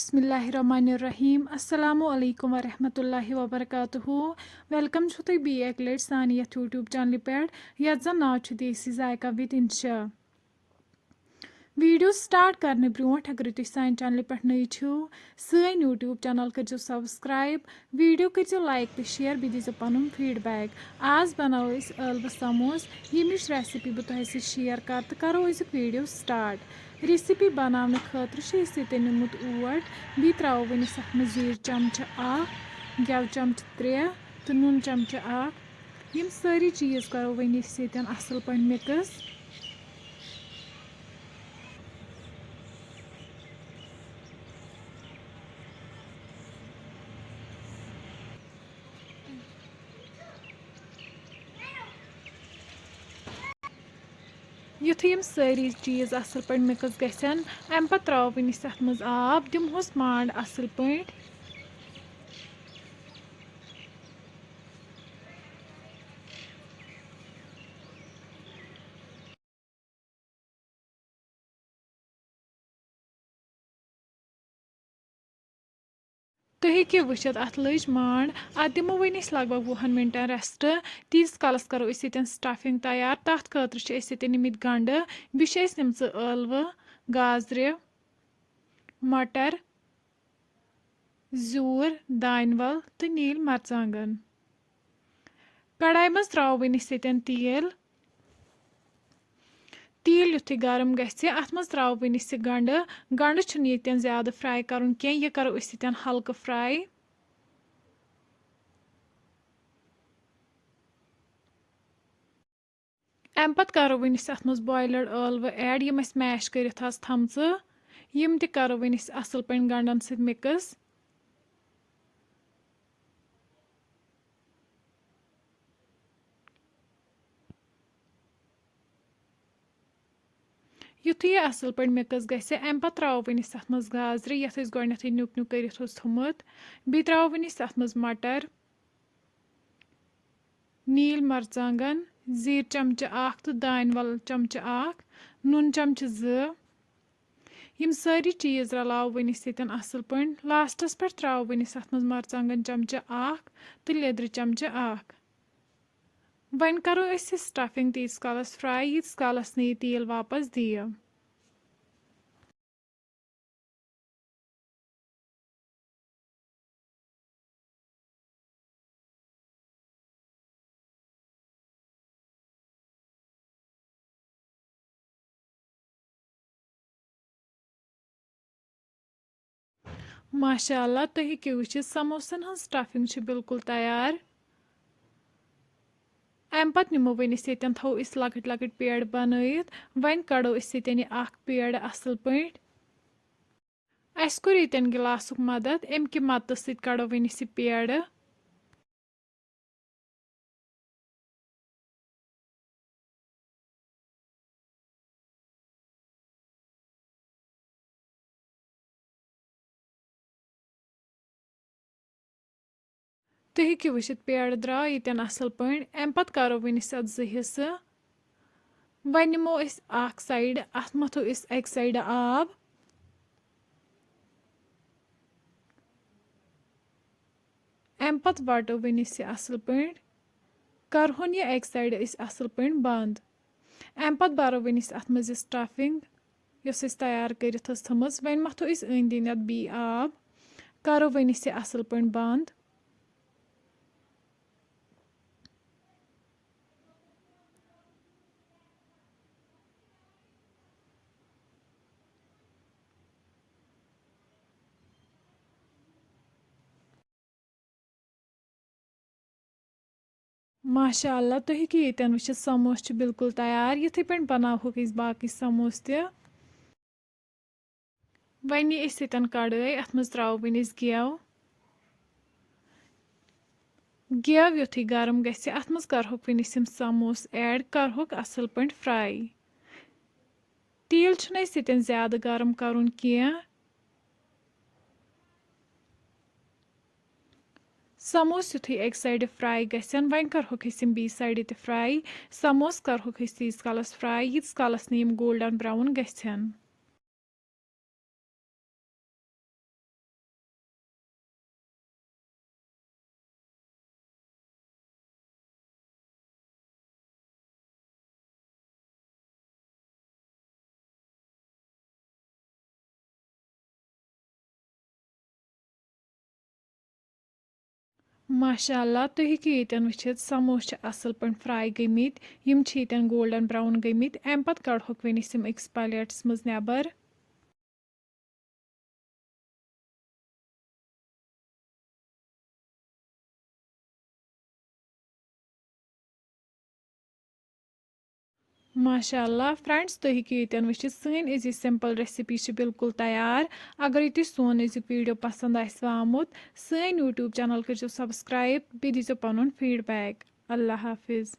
बिस्मिल्लाहिर्रहमानिर्रहीम अस्सलामु अलैकुम वरहमतुल्लाहि वबरकातुहू वेलकम छु तुम बी एक लट सान यथ यूट्यूब चैनल पे यथ जन नाव छु देसी जायका विद इंशा वीडियो स्टार्ट करने ब्रोट अगर तुम सान चैनल पे नई छु सन यूट्यूब चैनल कर सब्सक्राइब वीडियो कर लाइक तो शेयर बी दीजो पन फीडबैक आज बनाओ ٲلوٕ समोस यमिच रेसिपी बह तुह शेयर कर तो करो अजुक वीडियो स्टार्ट रेसिपी बनाने खतर निमुत ओट बी त्रो वनिस जीर चमच गेव चमच 3 तो नून चमच यम सारी चीज़ करो वनिस असल पे मिक्स युथ यम सारी चीज़ असल पे मिक्स गसन अम पत त्रो वनिस मज आब दिमहोस मांड असल पे तुम हेकियो वुचित अत लज मांड अत दिमो वनिस लगभग 20 मिनटन रेस्ट तीस कालस करो स्टफिंग तैयार तथ खतर निमित गंड बेस निम ٲلوٕ गाजर मटर जूर दान वल तो नील मरचांगन कढ़ाई मज त्रो वनिस तेल तेल युथी गरम गि अत मज त्रो वनिस गंड गंड ये ज्यादा फ्राई कर यह करो हल्क फ्राई अम पत करो वनिस अत मज बॉयलड ٲلوٕ ऐड यम मैश कर थमच यम त करो वनिस असल पे गंडन सत मिक्स युथ यह असल पे मिक्स गि अम पत त्रो वनिस अत मज गाजर यथ गोडनेथ न्युक न्युक कर थोमुत बी त्रो वनिस अत मज मटर नील मरचांगन जीर चमच तो दान वल चमच नून चमच 2 यम सारी चीज़ रलाव वनिस असल पे लास्टस पे त्रो वनिस अत मज मरचांगन चमच तो लेदर चमच वन करो स्टफिंग तीस कालस फ्राई यीस कालस न तेल वापस दियो माशाअल्लाह तुम हेकियो वुचित समोसन हज स्टफिंग बिल्कुल तैयार अम पत निमो वनिस थो लकट लकट पेड़ बनत वन कड़ो यह पेड़ असल पे अस कोर ये गिलासुक मदद अमि मदद सत कड़ो वनिस पेड़ तुम हेकियो वुचित पेड़ द्राव ये असल पे अम पत करो वनिस अत 2 हिस्से वन निमो साइड अत मथो अक साइड आब अम पत वटो वनिस असल पे करहोन यह अक साइड असल पे बंद अम पत भरो वनिस अत मज स्टफिंग यस तैयार कर थमज वन मथो अंद अंद बी आब करो वनिस असल पे बंद माशाअल्लाह तुम हेकियो ये वुचित समोस बिल्कुल तैयार इथे पे बनावोक बाकी समोस वन कड़ाई अत मज त्रो वनिस गेव युथी गरम गि अत मज करहोक वनिस समोस ऐड करहोक असल पे फ्राई तेल ज्यादा गरम करुन समोस युथी अक साइड फ्राई गसन वन करहोक बी साइड ते फ्राई समोस करहोक तीस कालस फ्राई यीस कालस न गोल्डन ब्राउन गसन माशाअल्लाह تُہۍ ہیٚکِو ییٚتٮ۪ن وٕچھِتھ سموس چھِ اَصٕل پٲٹھۍ فرٛاے گٔمٕتۍ یِم چھِ ییٚتٮ۪ن گولڈن برٛاوُن گٔمٕتۍ اَمہِ پَتہٕ کَڑہوکھ وۄنۍ أسۍ یِم أکِس پلیٹَس منٛز نٮ۪بر ماشاءاللہ فرٛٮ۪نٛڈٕس تُہۍ ہیٚکِو ییٚتٮ۪ن وٕچھِتھ سٲنۍ أزِچ سِمپٕل ریسِپی چھِ بِلکُل تیار اگرے تُہۍ سون أزیُک ویٖڈیو پَسنٛد آسِوٕ آمُت سٲنۍ یوٗٹیوٗب چَنَل کٔرۍزیو سَبسکرایب بیٚیہِ دیٖزیو پَنُن فیٖڈبیک اللہ حافِظ